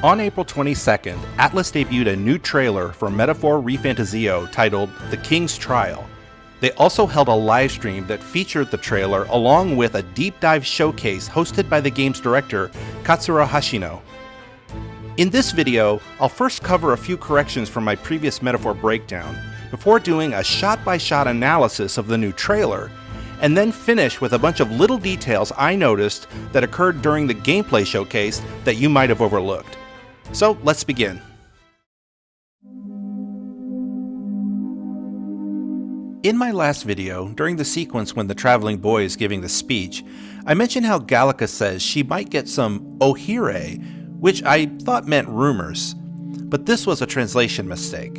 On April 22nd, Atlas debuted a new trailer for Metaphor ReFantazio titled The King's Trial. They also held a livestream that featured the trailer along with a deep dive showcase hosted by the game's director, Katsura Hashino. In this video, I'll first cover a few corrections from my previous Metaphor breakdown, before doing a shot-by-shot analysis of the new trailer, and then finish with a bunch of little details I noticed that occurred during the gameplay showcase that you might have overlooked. So let's begin. In my last video, during the sequence when the traveling boy is giving the speech, I mentioned how Gallica says she might get some ohire, which I thought meant rumors, but this was a translation mistake.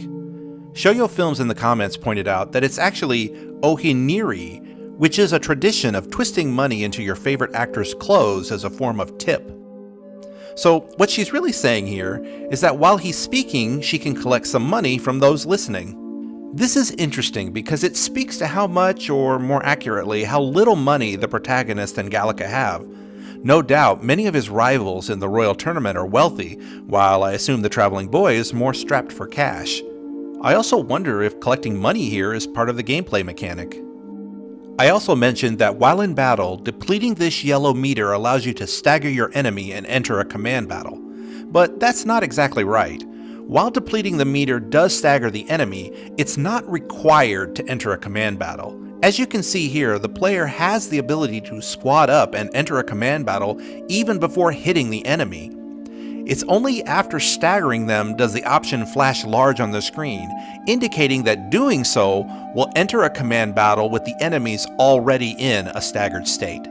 Shoyo Films in the comments pointed out that it's actually ohiniri, which is a tradition of twisting money into your favorite actor's clothes as a form of tip. So what she's really saying here is that while he's speaking, she can collect some money from those listening. This is interesting because it speaks to how much, or more accurately, how little money the protagonist and Gallica have. No doubt, many of his rivals in the royal tournament are wealthy, while I assume the traveling boy is more strapped for cash. I also wonder if collecting money here is part of the gameplay mechanic. I also mentioned that while in battle, depleting this yellow meter allows you to stagger your enemy and enter a command battle. But that's not exactly right. While depleting the meter does stagger the enemy, it's not required to enter a command battle. As you can see here, the player has the ability to squad up and enter a command battle even before hitting the enemy. It's only after staggering them does the option flash large on the screen, indicating that doing so will enter a command battle with the enemies already in a staggered state.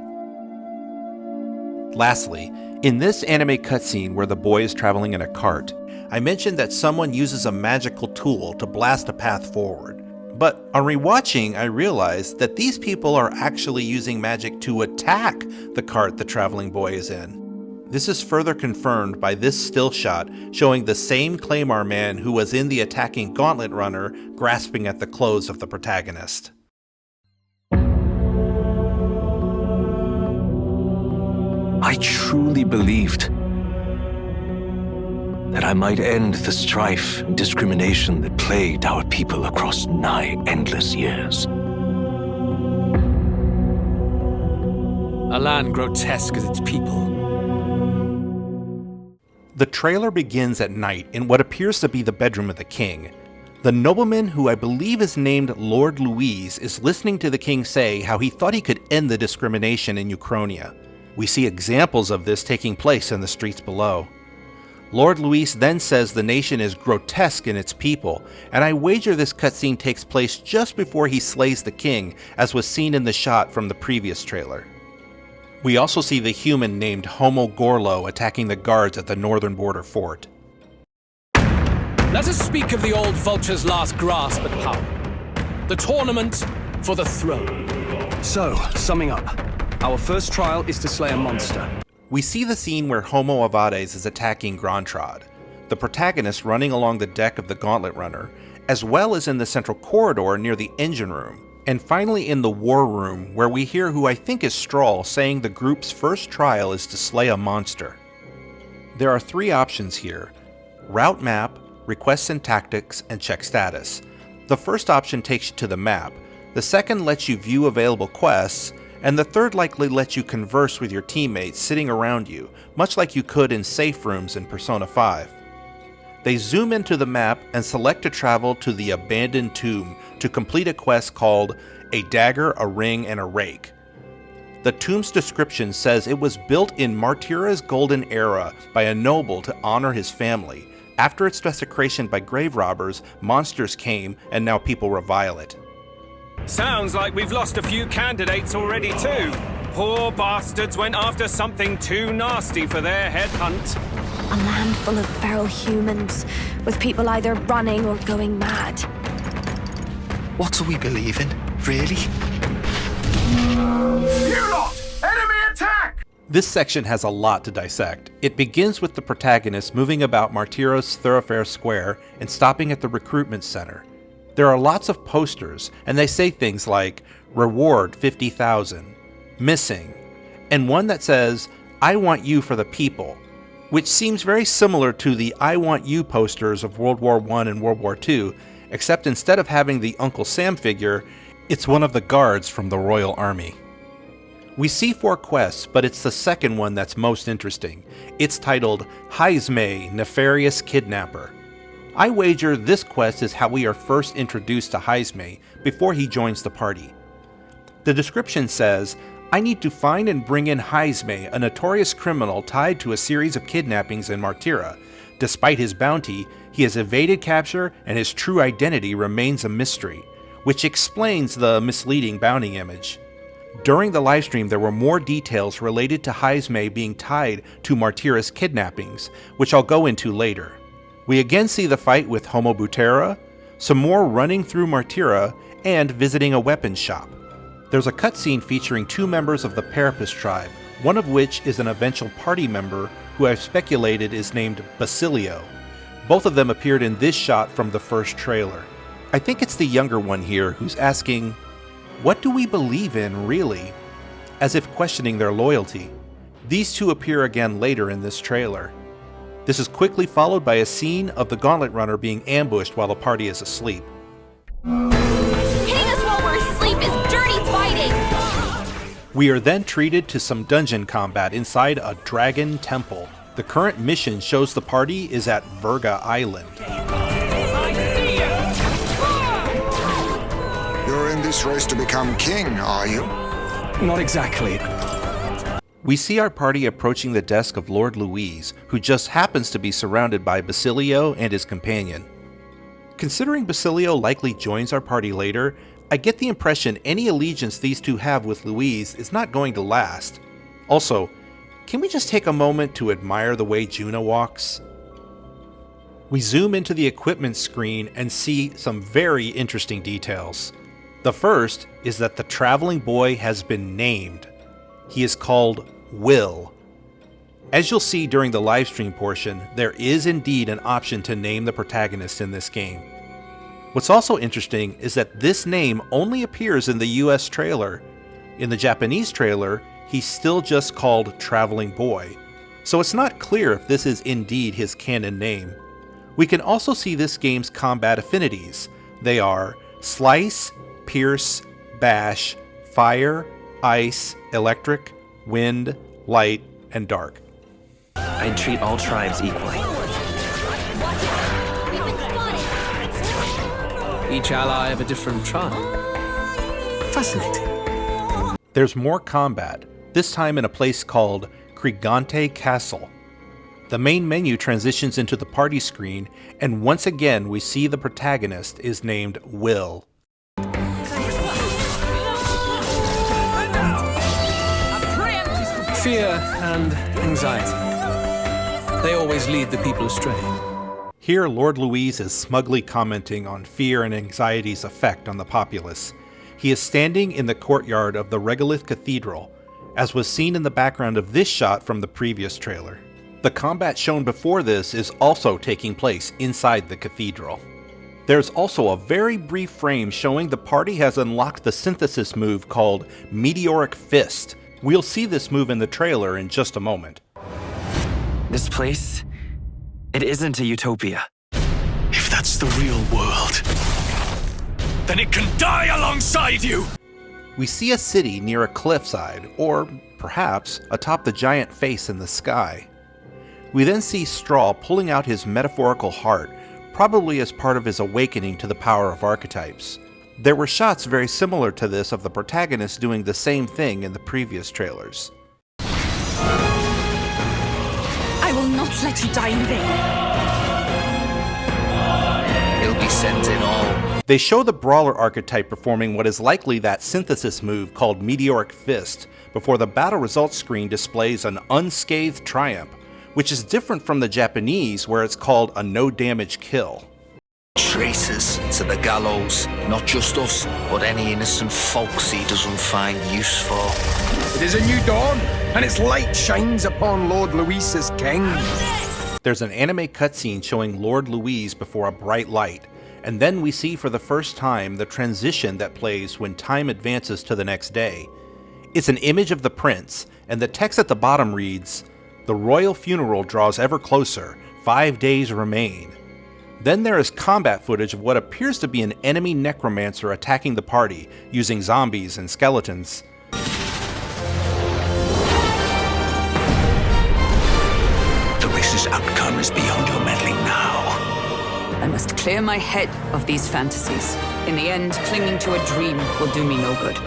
Lastly, in this anime cutscene where the boy is traveling in a cart, I mentioned that someone uses a magical tool to blast a path forward. But on rewatching, I realized that these people are actually using magic to attack the cart the traveling boy is in. This is further confirmed by this still shot showing the same Claymore man who was in the attacking Gauntlet runner grasping at the clothes of the protagonist. I truly believed that I might end the strife and discrimination that plagued our people across nigh endless years. A land grotesque as its people. The trailer begins at night in what appears to be the bedroom of the king. The nobleman, who I believe is named Lord Louise, is listening to the king say how he thought he could end the discrimination in Uchronia. We see examples of this taking place in the streets below. Lord Louise then says the nation is grotesque in its people, and I wager this cutscene takes place just before he slays the king, as was seen in the shot from the previous trailer. We also see the human named Homo Gorlo attacking the guards at the northern border fort. Let us speak of the old vulture's last grasp at power. The tournament for the throne. So, summing up, our first trial is to slay a monster. We see the scene where Homo Avades is attacking Grantrod, the protagonist running along the deck of the Gauntlet runner, as well as in the central corridor near the engine room. And finally in the war room, where we hear who I think is Stroll saying the group's first trial is to slay a monster. There are three options here: route map, requests and tactics, and check status. The first option takes you to the map, the second lets you view available quests, and the third likely lets you converse with your teammates sitting around you, much like you could in safe rooms in Persona 5. They zoom into the map and select to travel to the Abandoned Tomb to complete a quest called A Dagger, a Ring, and a Rake. The tomb's description says it was built in Martira's golden era by a noble to honor his family. After its desecration by grave robbers, monsters came and now people revile it. Sounds like we've lost a few candidates already too. Poor bastards went after something too nasty for their headhunt. A land full of feral humans, with people either running or going mad. What do we believe in, really? You lot! Enemy attack! This section has a lot to dissect. It begins with the protagonist moving about Martira's thoroughfare square and stopping at the recruitment center. There are lots of posters, and they say things like, reward 50,000, missing, and one that says, I want you for the people. which seems very similar to the I Want You posters of World War I and World War II, except instead of having the Uncle Sam figure, it's one of the guards from the Royal Army. We see 4 quests, but it's the second one that's most interesting. It's titled Heismay, Nefarious Kidnapper. I wager this quest is how we are first introduced to Heismay before he joins the party. The description says, I need to find and bring in Heismay, a notorious criminal tied to a series of kidnappings in Martira. Despite his bounty, he has evaded capture and his true identity remains a mystery, which explains the misleading bounty image. During the livestream, there were more details related to Heismay being tied to Martira's kidnappings, which I'll go into later. We again see the fight with Homo Butera, some more running through Martira, and visiting a weapons shop. There's a cutscene featuring 2 members of the Parapus tribe, one of which is an eventual party member who I've speculated is named Basilio. Both of them appeared in this shot from the first trailer. I think it's the younger one here who's asking, what do we believe in, really? As if questioning their loyalty. These 2 appear again later in this trailer. This is quickly followed by a scene of the Gauntlet runner being ambushed while the party is asleep. Hitting us while we're asleep is dirty fighting! We are then treated to some dungeon combat inside a dragon temple. The current mission shows the party is at Verga Island. You're in this race to become king, are you? Not exactly. We see our party approaching the desk of Lord Louise, who just happens to be surrounded by Basilio and his companion. Considering Basilio likely joins our party later, I get the impression any allegiance these 2 have with Louise is not going to last. Also, can we just take a moment to admire the way Juna walks? We zoom into the equipment screen and see some very interesting details. The first is that the traveling boy has been named. He is called Will. As you'll see during the livestream portion, there is indeed an option to name the protagonist in this game. What's also interesting is that this name only appears in the US trailer. In the Japanese trailer, he's still just called Traveling Boy, so it's not clear if this is indeed his canon name. We can also see this game's combat affinities. They are Slice, Pierce, Bash, Fire, Ice, Electric, Wind, Light, and Dark. I treat all tribes equally. Each ally of a different tribe. Fascinating. There's more combat, this time in a place called Krigante Castle. The main menu transitions into the party screen, and once again we see the protagonist is named Will. Fear and anxiety. They always lead the people astray. Here, Lord Louise is smugly commenting on fear and anxiety's effect on the populace. He is standing in the courtyard of the Regolith Cathedral, as was seen in the background of this shot from the previous trailer. The combat shown before this is also taking place inside the cathedral. There's also a very brief frame showing the party has unlocked the synthesis move called Meteoric Fist. We'll see this move in the trailer in just a moment. This place, it isn't a utopia. If that's the real world, then it can die alongside you! We see a city near a cliffside, or perhaps atop the giant face in the sky. We then see Straw pulling out his metaphorical heart, probably as part of his awakening to the power of archetypes. There were shots very similar to this of the protagonist doing the same thing in the previous trailers. I will not let you die in vain. He'll be sent in all. They show the Brawler archetype performing what is likely that synthesis move called Meteoric Fist, before the battle results screen displays an unscathed triumph, which is different from the Japanese where it's called a no damage kill. Traitors to the gallows. Not just us, but any innocent folks he doesn't find use for. It is a new dawn, and its light shines upon Lord Louise's king. There's an anime cutscene showing Lord Louise before a bright light, and then we see for the first time the transition that plays when time advances to the next day. It's an image of the prince, and the text at the bottom reads, The royal funeral draws ever closer. 5 days remain. Then there is combat footage of what appears to be an enemy necromancer attacking the party, using zombies and skeletons. The race's outcome is beyond your meddling now. I must clear my head of these fantasies. In the end, clinging to a dream will do me no good.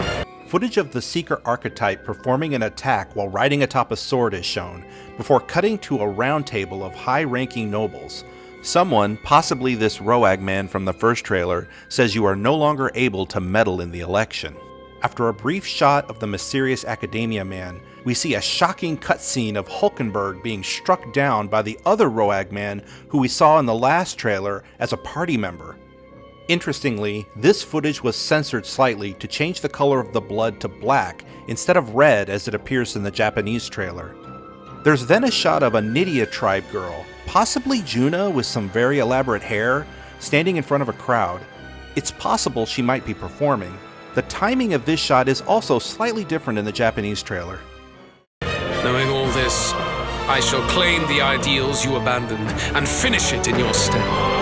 Footage of the Seeker archetype performing an attack while riding atop a sword is shown, before cutting to a round table of high-ranking nobles. Someone, possibly this Roag man from the first trailer, says you are no longer able to meddle in the election. After a brief shot of the mysterious Akademeia man, we see a shocking cutscene of Hulkenberg being struck down by the other Roag man who we saw in the last trailer as a party member. Interestingly, this footage was censored slightly to change the color of the blood to black instead of red as it appears in the Japanese trailer. There's then a shot of a Nydia tribe girl, possibly Juna with some very elaborate hair, standing in front of a crowd. It's possible she might be performing. The timing of this shot is also slightly different in the Japanese trailer. Knowing all this, I shall claim the ideals you abandoned and finish it in your stead.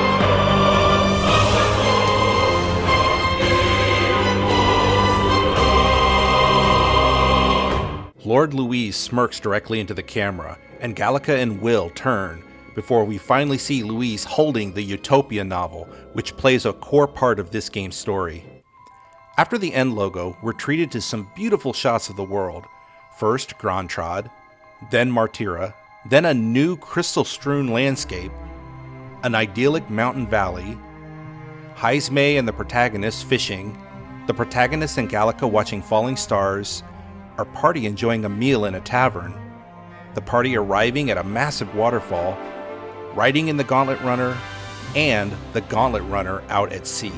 Lord Louise smirks directly into the camera, and Gallica and Will turn, before we finally see Louise holding the Utopia novel, which plays a core part of this game's story. After the end logo, we're treated to some beautiful shots of the world. First Grantrad, then Martyra, then a new crystal-strewn landscape, an idyllic mountain valley, Heismay and the Protagonist fishing, the Protagonist and Gallica watching falling stars, our party enjoying a meal in a tavern, the party arriving at a massive waterfall, riding in the Gauntlet Runner, and the Gauntlet Runner out at sea.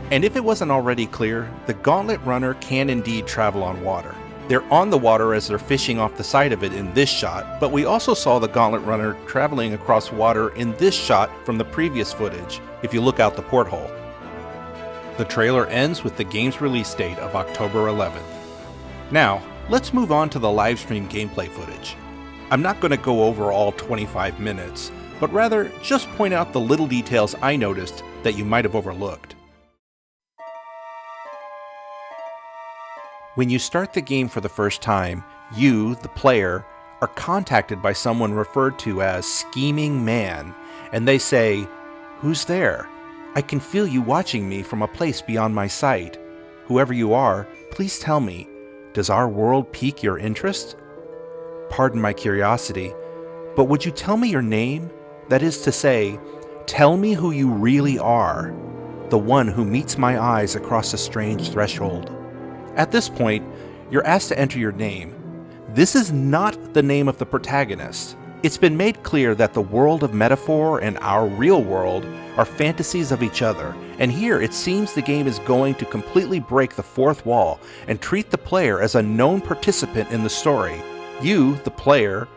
And if it wasn't already clear, the Gauntlet Runner can indeed travel on water. They're on the water as they're fishing off the side of it in this shot, but we also saw the Gauntlet Runner traveling across water in this shot from the previous footage, if you look out the porthole. The trailer ends with the game's release date of October 11th. Now, let's move on to the livestream gameplay footage. I'm not going to go over all 25 minutes, but rather just point out the little details I noticed that you might have overlooked. When you start the game for the first time, you, the player, are contacted by someone referred to as Scheming Man, and they say, "Who's there? I can feel you watching me from a place beyond my sight. Whoever you are, please tell me, does our world pique your interest? Pardon my curiosity, but would you tell me your name? That is to say, tell me who you really are, the one who meets my eyes across a strange threshold." At this point, you're asked to enter your name. This is not the name of the protagonist. It's been made clear that the world of metaphor and our real world are fantasies of each other, and here it seems the game is going to completely break the fourth wall and treat the player as a known participant in the story. You, the player,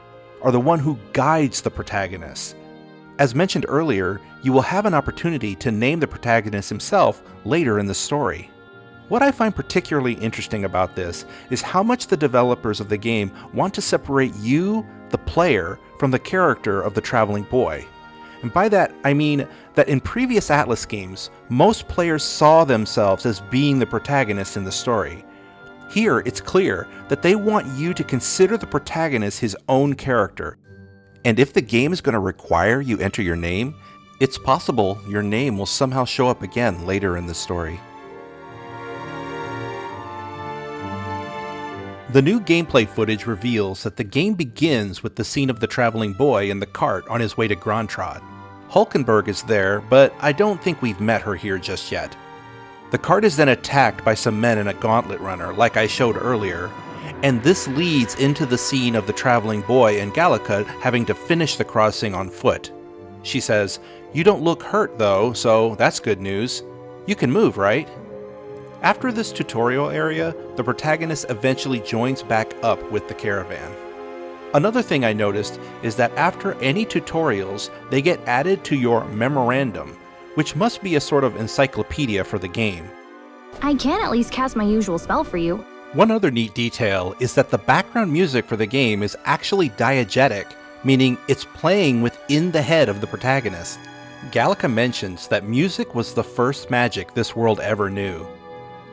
are the one who guides the protagonist. As mentioned earlier, you will have an opportunity to name the protagonist himself later in the story. What I find particularly interesting about this is how much the developers of the game want to separate you, the player, from the character of the traveling boy. And by that, I mean that in previous Atlas games, most players saw themselves as being the protagonist in the story. Here, it's clear that they want you to consider the protagonist his own character. And if the game is going to require you enter your name, it's possible your name will somehow show up again later in the story. The new gameplay footage reveals that the game begins with the scene of the traveling boy in the cart on his way to Grantrad. Hulkenberg is there, but I don't think we've met her here just yet. The cart is then attacked by some men in a Gauntlet Runner, like I showed earlier, and this leads into the scene of the traveling boy and Gallica having to finish the crossing on foot. She says, "You don't look hurt though, so that's good news. You can move, right?" After this tutorial area, the protagonist eventually joins back up with the caravan. Another thing I noticed is that after any tutorials, they get added to your memorandum, which must be a sort of encyclopedia for the game. I can at least cast my usual spell for you. One other neat detail is that the background music for the game is actually diegetic, meaning it's playing within the head of the protagonist. Gallica mentions that music was the first magic this world ever knew.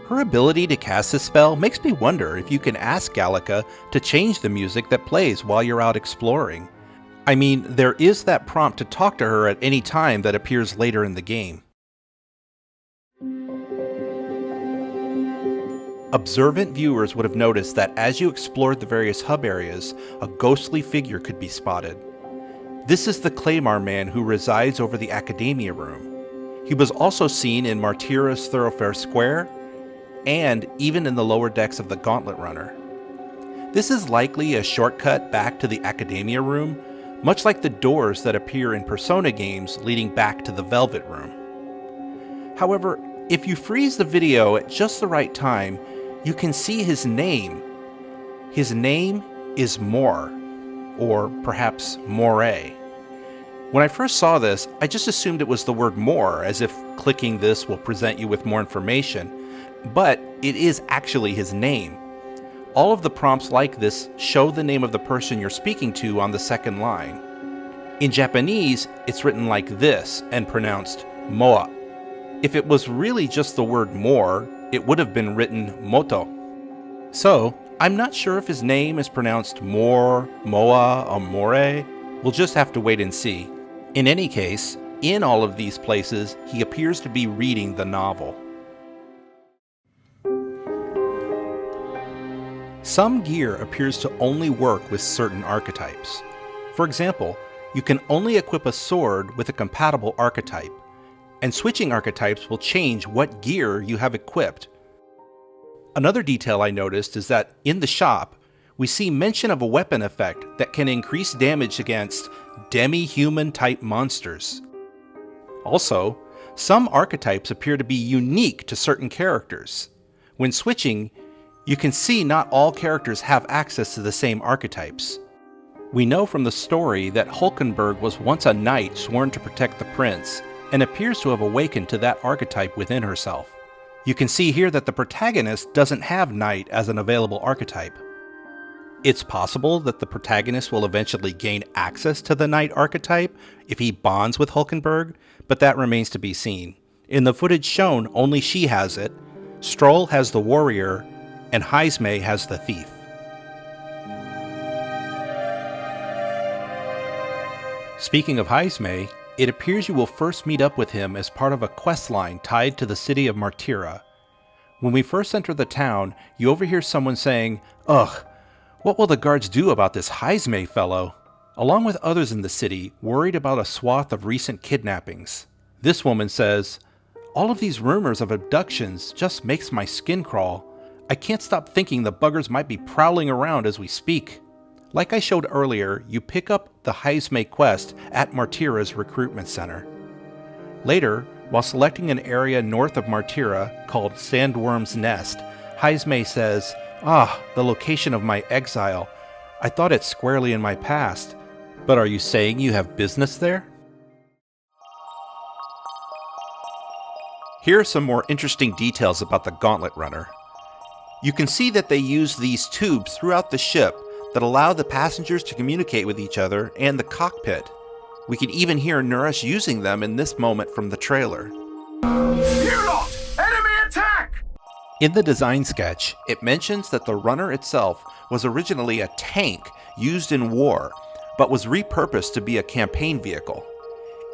Her ability to cast this spell makes me wonder if you can ask Gallica to change the music that plays while you're out exploring. I mean, there is that prompt to talk to her at any time that appears later in the game. Observant viewers would have noticed that as you explored the various hub areas, a ghostly figure could be spotted. This is the Claymore man who resides over the Akademeia room. He was also seen in Martira's Thoroughfare Square, and even in the lower decks of the Gauntlet runner. This is likely a shortcut back to the Akademeia room, much like the doors that appear in Persona games leading back to the Velvet room. However, if you freeze the video at just the right time, you can see his name. His name is Mor, or perhaps Moray. When I first saw this, I just assumed it was the word more, as if clicking this will present you with more information, but it is actually his name. All of the prompts like this show the name of the person you're speaking to on the second line. In Japanese, it's written like this and pronounced Moa. If it was really just the word more, it would have been written Moto. So, I'm not sure if his name is pronounced Mor, Moa, or More. We'll just have to wait and see. In any case, in all of these places, he appears to be reading the novel. Some gear appears to only work with certain archetypes. For example, you can only equip a sword with a compatible archetype, and switching archetypes will change what gear you have equipped. Another detail I noticed is that in the shop, we see mention of a weapon effect that can increase damage against demi-human type monsters. Also, some archetypes appear to be unique to certain characters. When switching, you can see not all characters have access to the same archetypes. We know from the story that Hulkenberg was once a knight sworn to protect the prince, and appears to have awakened to that archetype within herself. You can see here that the protagonist doesn't have knight as an available archetype. It's possible that the protagonist will eventually gain access to the knight archetype if he bonds with Hulkenberg, but that remains to be seen. In the footage shown, only she has it, Stroll has the warrior, and Heismay has the thief. Speaking of Heismay, it appears you will first meet up with him as part of a quest line tied to the city of Martira. When we first enter the town, you overhear someone saying, "Ugh, what will the guards do about this Heismay fellow?" along with others in the city worried about a swath of recent kidnappings. This woman says, "All of these rumors of abductions just makes my skin crawl. I can't stop thinking the buggers might be prowling around as we speak." Like I showed earlier, you pick up the Heismay quest at Martira's recruitment center. Later, while selecting an area north of Martira called Sandworm's Nest, Heismay says, the location of my exile. I thought it squarely in my past. But are you saying you have business there?" Here are some more interesting details about the Gauntlet runner. You can see that they use these tubes throughout the ship that allow the passengers to communicate with each other and the cockpit. We can even hear Nurse using them in this moment from the trailer. Hear not! Enemy attack! In the design sketch, it mentions that the runner itself was originally a tank used in war, but was repurposed to be a campaign vehicle.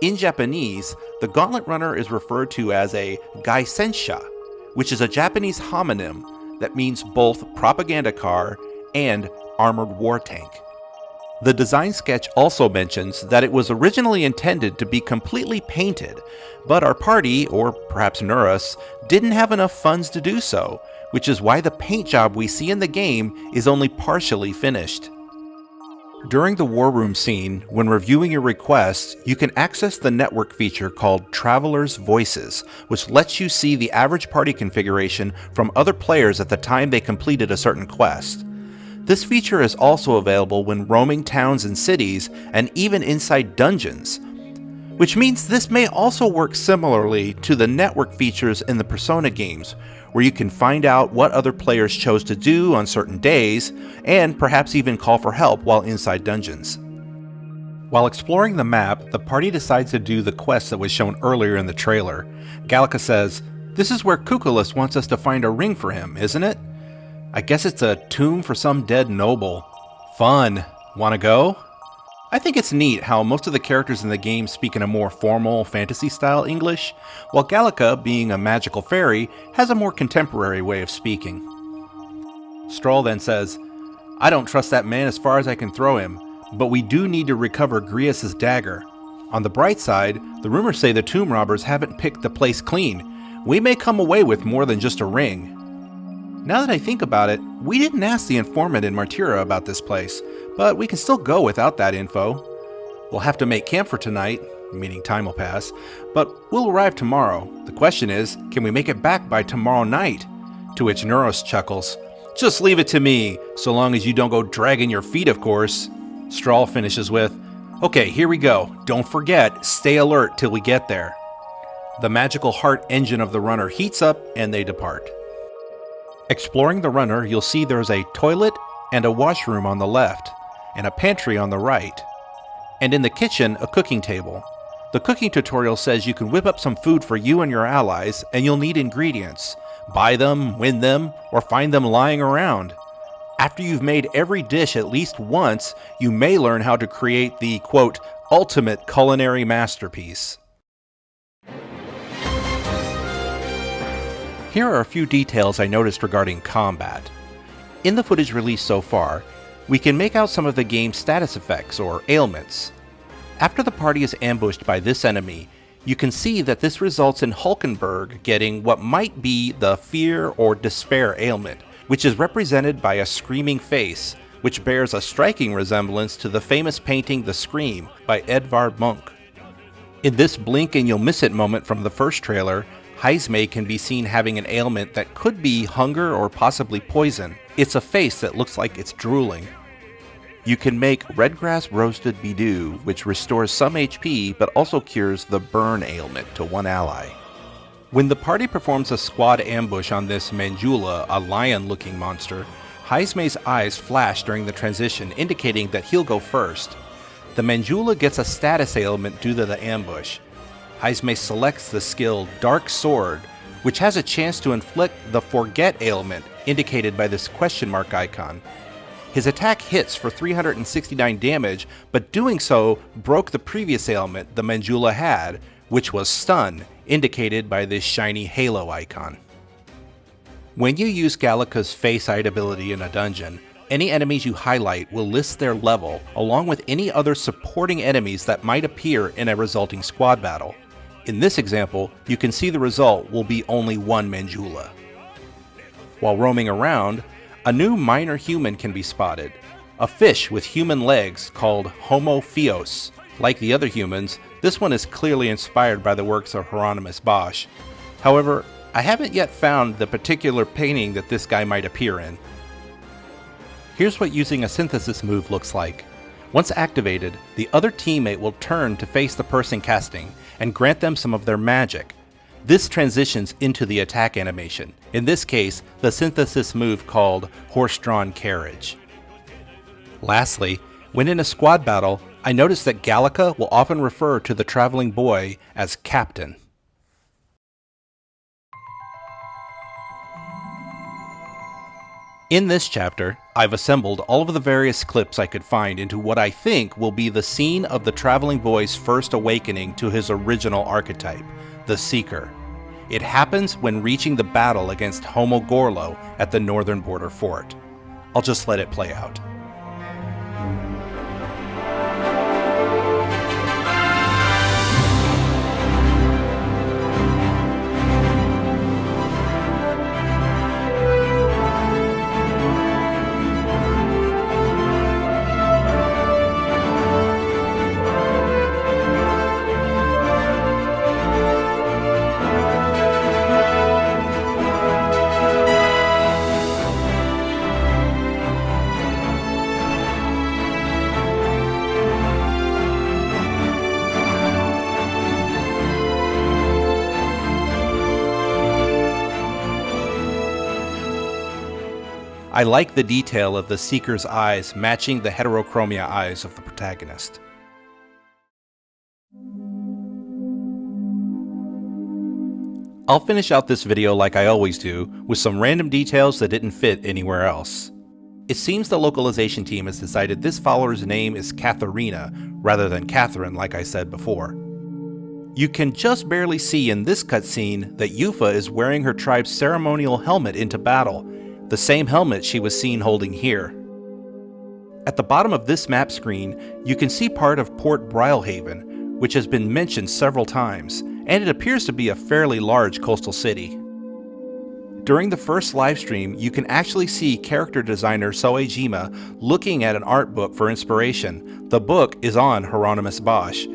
In Japanese, the Gauntlet runner is referred to as a gaisensha, which is a Japanese homonym that means both propaganda car and armored war tank. The design sketch also mentions that it was originally intended to be completely painted, but our party, or perhaps Nurus, didn't have enough funds to do so, which is why the paint job we see in the game is only partially finished. During the War Room scene, when reviewing your requests, you can access the network feature called Traveler's Voices, which lets you see the average party configuration from other players at the time they completed a certain quest. This feature is also available when roaming towns and cities, and even inside dungeons. which means this may also work similarly to the network features in the Persona games, where you can find out what other players chose to do on certain days, and perhaps even call for help while inside dungeons. While exploring the map, the party decides to do the quest that was shown earlier in the trailer. Gallica says, "This is where Cuculus wants us to find a ring for him, isn't it? I guess it's a tomb for some dead noble. Fun. Wanna go?" I think it's neat how most of the characters in the game speak in a more formal, fantasy-style English, while Gallica, being a magical fairy, has a more contemporary way of speaking. Stroll then says, "I don't trust that man as far as I can throw him, but we do need to recover Grius' dagger. On the bright side, the rumors say the tomb robbers haven't picked the place clean. We may come away with more than just a ring." Now that I think about it, we didn't ask the informant in Martyra about this place, but we can still go without that info. We'll have to make camp for tonight, meaning time will pass, but we'll arrive tomorrow. The question is, can we make it back by tomorrow night? To which Neuros chuckles, "Just leave it to me, so long as you don't go dragging your feet, of course." Strahl finishes with, "Okay, here we go. Don't forget, stay alert till we get there." The magical heart engine of the runner heats up and they depart. Exploring the runner, you'll see there's a toilet and a washroom on the left, and a pantry on the right, and in the kitchen, a cooking table. The cooking tutorial says you can whip up some food for you and your allies, and you'll need ingredients. Buy them, win them, or find them lying around. After you've made every dish at least once, you may learn how to create the, quote, ultimate culinary masterpiece. Here are a few details I noticed regarding combat. In the footage released so far, we can make out some of the game's status effects, or ailments. After the party is ambushed by this enemy, you can see that this results in Hulkenberg getting what might be the fear or despair ailment, which is represented by a screaming face, which bears a striking resemblance to the famous painting The Scream by Edvard Munch. In this blink and you'll miss it moment from the first trailer, Heismay can be seen having an ailment that could be hunger or possibly poison. It's a face that looks like it's drooling. You can make Redgrass Roasted Bidou, which restores some HP but also cures the burn ailment to one ally. When the party performs a squad ambush on this Manjula, a lion-looking monster, Heismay's eyes flash during the transition, indicating that he'll go first. The Manjula gets a status ailment due to the ambush. Heismay selects the skill Dark Sword, which has a chance to inflict the Forget ailment, indicated by this question mark icon. His attack hits for 369 damage, but doing so broke the previous ailment the Manjula had, which was Stun, indicated by this shiny halo icon. When you use Gallica's Face Eye ability in a dungeon, any enemies you highlight will list their level, along with any other supporting enemies that might appear in a resulting squad battle. In this example, you can see the result will be only one Manjula. While roaming around, a new minor human can be spotted, a fish with human legs called Homo Phios. Like the other humans, this one is clearly inspired by the works of Hieronymus Bosch. However, I haven't yet found the particular painting that this guy might appear in. Here's what using a synthesis move looks like. Once activated, the other teammate will turn to face the person casting and grant them some of their magic. This transitions into the attack animation, in this case, the synthesis move called Horse-Drawn Carriage. Lastly, when in a squad battle, I noticed that Gallica will often refer to the traveling boy as Captain. In this chapter, I've assembled all of the various clips I could find into what I think will be the scene of the traveling boy's first awakening to his original archetype, the Seeker. It happens when reaching the battle against Homo Gorlo at the northern border fort. I'll just let it play out. I like the detail of the Seeker's eyes matching the heterochromia eyes of the protagonist. I'll finish out this video like I always do, with some random details that didn't fit anywhere else. It seems the localization team has decided this follower's name is Katharina, rather than Catherine like I said before. You can just barely see in this cutscene that Yufa is wearing her tribe's ceremonial helmet into battle, the same helmet she was seen holding here. At the bottom of this map screen, you can see part of Port Brylehaven, which has been mentioned several times, and it appears to be a fairly large coastal city. During the first livestream, you can actually see character designer Soejima looking at an art book for inspiration. The book is on Hieronymus Bosch.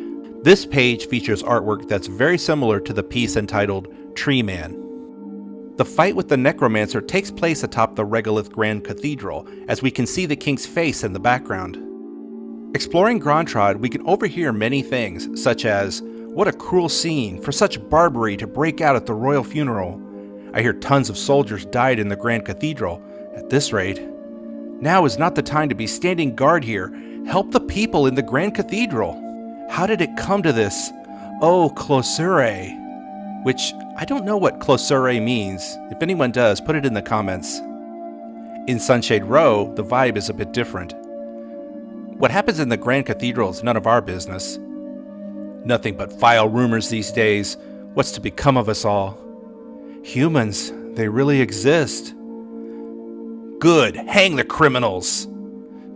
This page features artwork that's very similar to the piece entitled Tree Man. The fight with the Necromancer takes place atop the Regolith Grand Cathedral, as we can see the king's face in the background. Exploring Grandtrod, we can overhear many things, such as, "What a cruel scene, for such barbarity to break out at the royal funeral. I hear tons of soldiers died in the Grand Cathedral. At this rate, now is not the time to be standing guard here. Help the people in the Grand Cathedral. How did it come to this? Oh, Closure." Which, I don't know what Closure means. If anyone does, put it in the comments. In Sunshade Row, the vibe is a bit different. What happens in the Grand Cathedral is none of our business. Nothing but vile rumors these days. What's to become of us all? Humans, they really exist. Good, hang the criminals.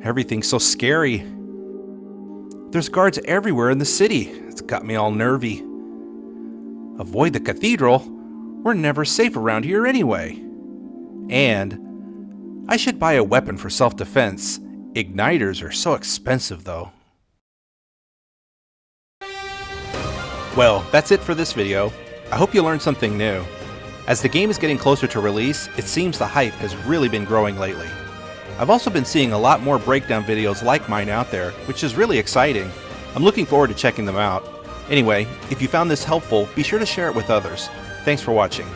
Everything's so scary. There's guards everywhere in the city. It's got me all nervy. Avoid the cathedral? We're never safe around here anyway. And I should buy a weapon for self-defense. Igniters are so expensive though. Well, that's it for this video. I hope you learned something new. As the game is getting closer to release, it seems the hype has really been growing lately. I've also been seeing a lot more breakdown videos like mine out there, which is really exciting. I'm looking forward to checking them out. Anyway, if you found this helpful, be sure to share it with others. Thanks for watching.